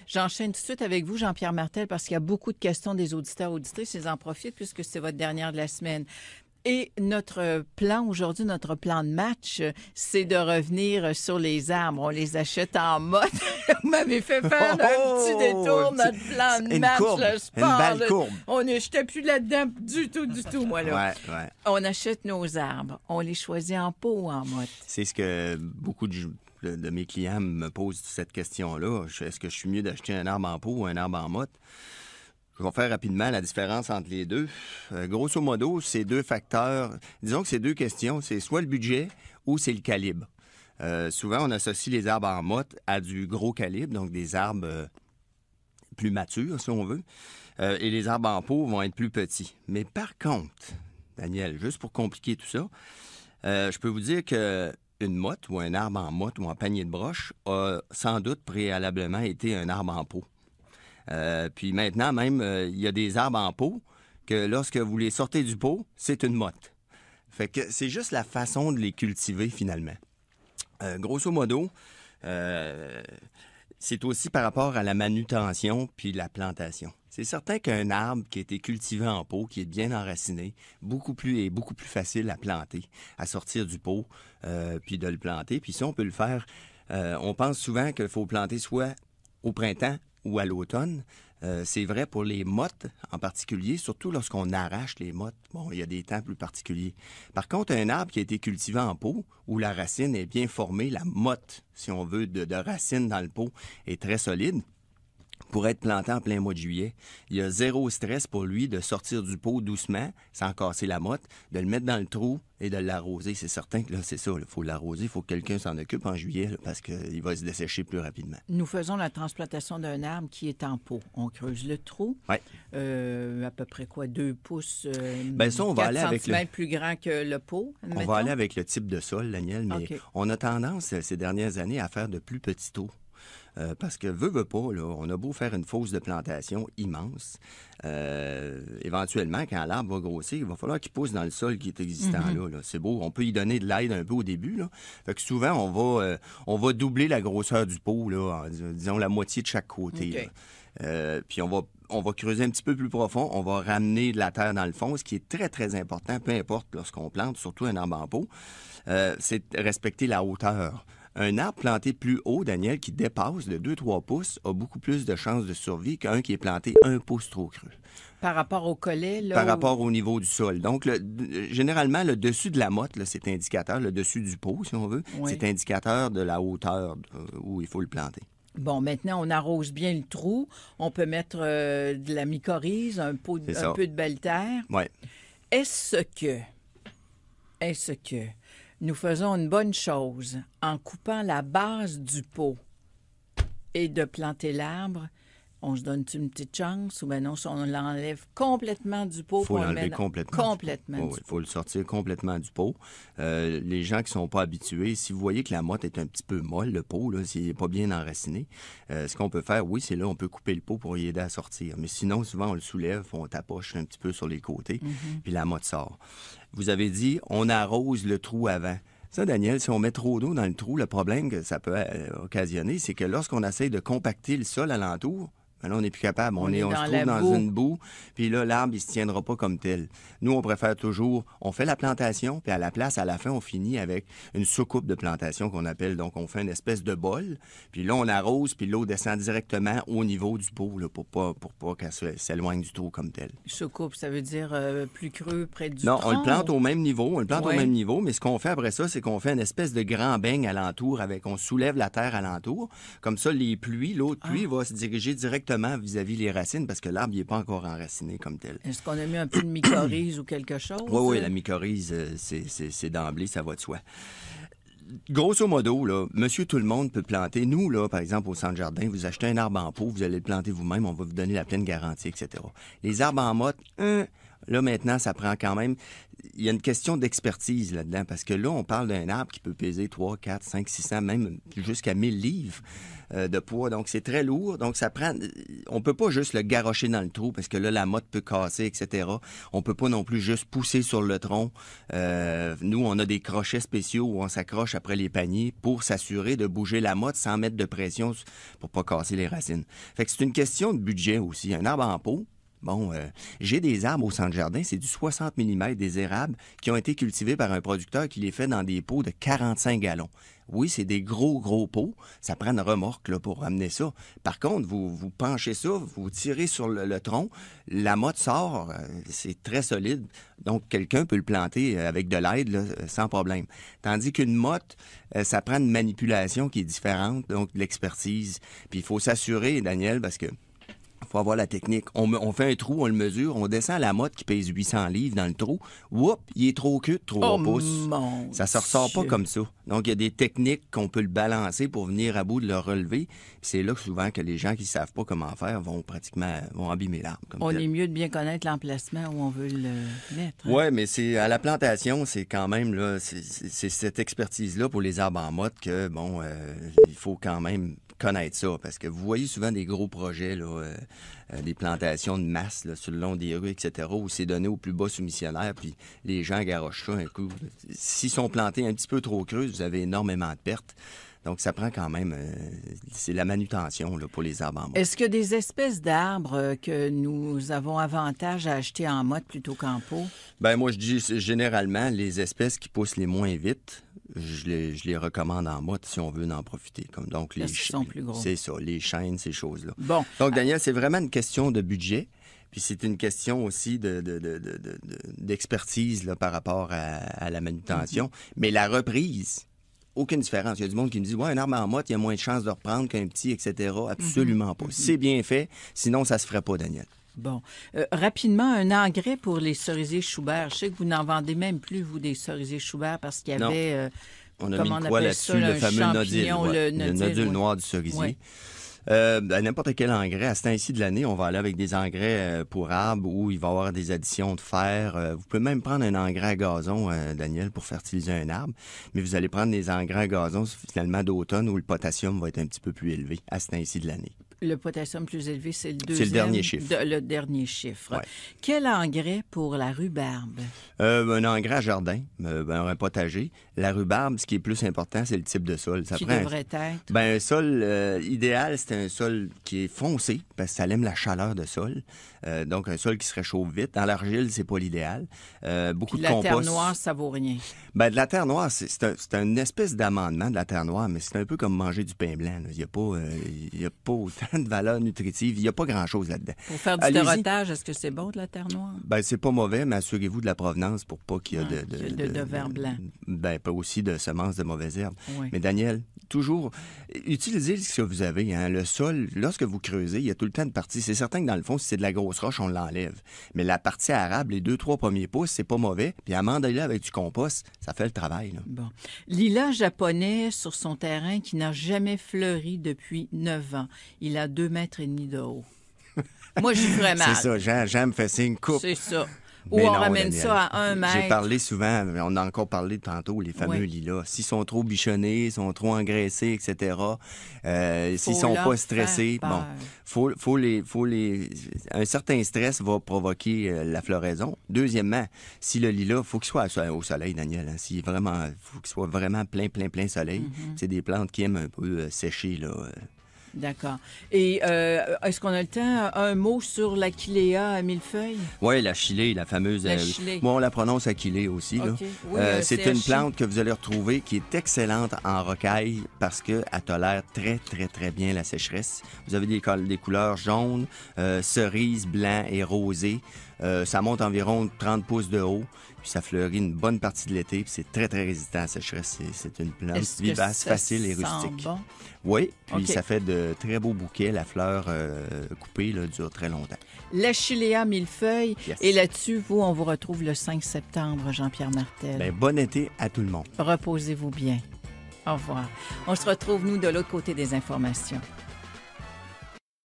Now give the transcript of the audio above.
J'enchaîne tout de suite avec vous, Jean-Pierre Martel, parce qu'il y a beaucoup de questions des auditeurs et auditrices. Ils en profitent puisque c'est votre dernière de la semaine. Et notre plan aujourd'hui, notre plan de match, c'est de revenir sur les arbres. On les achète en mode. Vous m'avez fait faire un petit détour, notre plan de match, courbe, le sport. une belle courbe. J'étais plus là-dedans du tout, moi, là. Ouais. On achète nos arbres. On les choisit en pot ou en motte? C'est ce que beaucoup de mes clients me posent cette question-là. Est-ce que je suis mieux d'acheter un arbre en pot ou un arbre en motte? Je vais faire rapidement la différence entre les deux. Grosso modo, c'est deux facteurs. Disons que c'est deux questions. C'est soit le budget ou c'est le calibre. Souvent, on associe les arbres en motte à du gros calibre, donc des arbres plus matures, si on veut. Et les arbres en pot vont être plus petits. Mais par contre, Daniel, juste pour compliquer tout ça, je peux vous dire que une motte ou un arbre en motte ou en panier de broche a sans doute préalablement été un arbre en pot. Puis maintenant, même, il y a des arbres en pot que lorsque vous les sortez du pot, c'est une motte. Fait que c'est juste la façon de les cultiver, finalement. Grosso modo, c'est aussi par rapport à la manutention puis la plantation. C'est certain qu'un arbre qui a été cultivé en pot, qui est bien enraciné, beaucoup plus facile à planter, à sortir du pot, puis de le planter. Puis ça, on peut le faire. On pense souvent qu'il faut planter soit au printemps ou à l'automne. C'est vrai pour les mottes en particulier, surtout lorsqu'on arrache les mottes. Bon, il y a des temps plus particuliers. Par contre, un arbre qui a été cultivé en pot, où la racine est bien formée, la motte, si on veut, de racine dans le pot, est très solide, pour être planté en plein mois de juillet. Il y a zéro stress pour lui de sortir du pot doucement, sans casser la motte, de le mettre dans le trou et de l'arroser. C'est certain que là, c'est ça, il faut l'arroser, il faut que quelqu'un s'en occupe en juillet là, parce qu'il va se dessécher plus rapidement. Nous faisons la transplantation d'un arbre qui est en pot. On creuse le trou. Oui. À peu près quoi, 2 pouces, Ça, on va 4 aller avec centimètres plus grand que le pot, admettons. On va aller avec le type de sol, Daniel, mais OK. on a tendance ces dernières années à faire de plus petits taux. Parce que veut pas, là, on a beau faire une fosse de plantation immense, éventuellement, quand l'arbre va grossir, il va falloir qu'il pousse dans le sol qui est existant là. C'est beau, on peut y donner de l'aide un peu au début, là. Fait que souvent, on va doubler la grosseur du pot, là, disons la moitié de chaque côté. OK. Puis on va creuser un petit peu plus profond, on va ramener de la terre dans le fond, ce qui est très, très important, peu importe lorsqu'on plante, surtout un arbre en pot, c'est respecter la hauteur. Un arbre planté plus haut, Daniel, qui dépasse de 2-3 pouces, a beaucoup plus de chances de survie qu'un qui est planté 1 pouce trop creux. Par rapport au collet, là? Par rapport au niveau du sol. Donc, généralement, le dessus de la motte, là, c'est indicateur, le dessus du pot, si on veut, Oui. c'est indicateur de la hauteur où il faut le planter. Bon, maintenant, on arrose bien le trou. On peut mettre de la mycorhize, un peu de belle terre. Oui. Est-ce que nous faisons une bonne chose en coupant la base du pot et de planter l'arbre? On se donne une petite chance ou bien non, si on l'enlève complètement du pot? Il faut l'enlever complètement. Il faut le sortir complètement du pot. Les gens qui sont pas habitués, si vous voyez que la motte est un petit peu molle, le pot, là, s'il n'est pas bien enraciné, ce qu'on peut faire, oui, c'est là, on peut couper le pot pour y aider à sortir. Mais sinon, souvent, on le soulève, on tapoche un petit peu sur les côtés, puis la motte sort. Vous avez dit, on arrose le trou avant. Ça, Daniel, si on met trop d'eau dans le trou, le problème que ça peut occasionner, c'est que lorsqu'on essaye de compacter le sol alentour, ben là, on n'est plus capable. On se trouve dans une boue, puis là, l'arbre, il se tiendra pas comme tel. Nous, on préfère toujours, on fait la plantation, puis à la place, à la fin, on finit avec une soucoupe de plantation qu'on appelle. Donc, on fait une espèce de bol, puis là, on arrose, puis l'eau descend directement au niveau du pot, là, pour pas qu'elle s'éloigne du trou comme tel. Soucoupe, ça veut dire plus creux près du tronc? tronc? Non, on le plante au même niveau, mais ce qu'on fait après ça, c'est qu'on fait une espèce de grand beigne alentour on soulève la terre alentour. Comme ça, l'autre pluie va se diriger directement vis-à-vis les racines parce que l'arbre n'est pas encore enraciné comme tel. Est-ce qu'on a mis un peu de mycorhize ou quelque chose? Oui, la mycorhize, c'est d'emblée, ça va de soi. Grosso modo, là, monsieur tout le monde peut planter. Nous, là, par exemple, au centre jardin, vous achetez un arbre en pot, vous allez le planter vous-même, on va vous donner la pleine garantie, etc. Les arbres en motte, Là, maintenant, ça prend quand même... Il y a une question d'expertise là-dedans, parce que là, on parle d'un arbre qui peut peser 3, 4, 5, 600, même jusqu'à 1000 livres de poids. Donc, c'est très lourd. Donc, ça prend... On peut pas juste le garrocher dans le trou, parce que là, la motte peut casser, etc. On peut pas non plus juste pousser sur le tronc. Nous, on a des crochets spéciaux où on s'accroche après les paniers pour s'assurer de bouger la motte sans mettre de pression pour pas casser les racines. Fait que c'est une question de budget aussi. Un arbre en pot, bon, j'ai des arbres au centre-jardin, c'est du 60 mm des érables qui ont été cultivés par un producteur qui les fait dans des pots de 45 gallons. Oui, c'est des gros pots. Ça prend une remorque là, pour ramener ça. Par contre, vous penchez ça, vous tirez sur le tronc, la motte sort, c'est très solide. Donc, quelqu'un peut le planter avec de l'aide là, sans problème. Tandis qu'une motte, ça prend une manipulation qui est différente, donc de l'expertise. Puis il faut s'assurer, Daniel, parce que faut avoir la technique. On fait un trou, on le mesure, on descend la motte qui pèse 800 livres dans le trou. Oups, il est trop cul, 3 pouces. Ça se ressort pas comme ça. Donc, il y a des techniques qu'on peut le balancer pour venir à bout de le relever. C'est là que souvent que les gens qui savent pas comment faire vont abîmer l'arbre. On est mieux de bien connaître l'emplacement où on veut le mettre. Hein? Oui, mais c'est à la plantation, c'est quand même là, c'est cette expertise-là pour les arbres en motte que, bon, il faut quand même connaître ça, parce que vous voyez souvent des gros projets, là, des plantations de masse là, sur le long des rues, etc., où c'est donné au plus bas soumissionnaire, puis les gens garochent ça un coup. S'ils sont plantés un petit peu trop creux, vous avez énormément de pertes. Donc, ça prend quand même... c'est la manutention là, pour les arbres en motte. Est-ce que des espèces d'arbres que nous avons avantage à acheter en motte plutôt qu'en pot? Bien, moi, je dis généralement, les espèces qui poussent les moins vite, je les recommande en motte si on veut en profiter. Donc, parce qu'ils sont plus gros. C'est ça, les chênes, ces choses-là. Bon. Donc, Daniel, c'est vraiment une question de budget. Puis c'est une question aussi d'expertise là, par rapport à la manutention. Mais la reprise... Aucune différence. Il y a du monde qui me dit « Ouais, un arbre en motte, il y a moins de chances de reprendre qu'un petit, etc. » Absolument pas. C'est bien fait. Sinon, ça se ferait pas, Daniel. Bon. Rapidement, un engrais pour les cerisiers Schubert. Je sais que vous n'en vendez même plus, vous, des cerisiers Schubert, parce qu'il y avait... on a mis une croix là-dessus, le fameux nodule. Le nodule noir du cerisier. Ouais. N'importe quel engrais, à ce temps-ci de l'année, on va aller avec des engrais pour arbres où il va y avoir des additions de fer. Vous pouvez même prendre un engrais à gazon, Daniel, pour fertiliser un arbre, mais vous allez prendre des engrais à gazon finalement d'automne où le potassium va être un petit peu plus élevé à ce temps-ci de l'année. Le potassium plus élevé, c'est le deuxième. C'est le dernier chiffre. Le dernier chiffre. Ouais. Quel engrais pour la rhubarbe? Un engrais à jardin, un potager. La rhubarbe, ce qui est plus important, c'est le type de sol. Ça devrait être? Un sol idéal, c'est un sol qui est foncé, parce que ça aime la chaleur de sol. Donc, un sol qui se réchauffe vite. Dans l'argile, c'est pas l'idéal. Beaucoup de compost. La terre noire, ça vaut rien. De la terre noire, c'est une espèce d'amendement de la terre noire, mais c'est un peu comme manger du pain blanc. Il n'y a pas autant de valeur nutritive. Il n'y a pas grand-chose là-dedans. Pour faire du terrotage, est-ce que c'est bon de la terre noire? C'est pas mauvais, mais assurez-vous de la provenance pour pas qu'il y ait de verre blanc. Pas aussi de semences de mauvaises herbes. Oui. Mais Daniel, toujours, utilisez ce que vous avez. Hein. Le sol, lorsque vous creusez, il y a tout le temps une partie. C'est certain que dans le fond, si c'est de la grosse roche, on l'enlève. Mais la partie arable, les 2-3 premiers pouces, c'est pas mauvais. Puis amendez-le avec du compost, ça fait le travail. Là. Bon. Lilas japonais sur son terrain qui n'a jamais fleuri depuis 9 ans. Il a 2,5 mètres de haut. Moi, je suis vraiment... C'est ça, Jean me fait signe, coupe. C'est ça. Ou on ramène Daniel, ça à 1 mètre. J'ai parlé souvent, on a encore parlé tantôt, les fameux lilas. S'ils sont trop bichonnés, sont trop engraissés, etc., s'ils sont pas stressés, un certain stress va provoquer la floraison. Deuxièmement, si le lilas, faut qu'il soit au soleil, Daniel. Hein, faut qu'il soit vraiment plein soleil. C'est des plantes qui aiment un peu sécher, là. D'accord. Et est-ce qu'on a le temps? Un mot sur l'Achillea à millefeuille? Oui, la chilée, la fameuse... Moi, on la prononce Achillée aussi. Okay. Là. Oui, c'est une plante que vous allez retrouver qui est excellente en rocaille parce qu'elle tolère très bien la sécheresse. Vous avez des couleurs jaunes, cerises, blanc et rosé. Ça monte environ 30 pouces de haut. Puis ça fleurit une bonne partie de l'été. Puis c'est très résilient à la sécheresse. C'est une plante vivace, facile et rustique. Bon? Oui, puis ça fait de très beaux bouquets. La fleur coupée là, dure très longtemps. L'Achillea millefeuille. Yes. Et là-dessus, on vous retrouve le 5 septembre, Jean-Pierre Martel. Bon été à tout le monde. Reposez-vous bien. Au revoir. On se retrouve, nous, de l'autre côté des informations.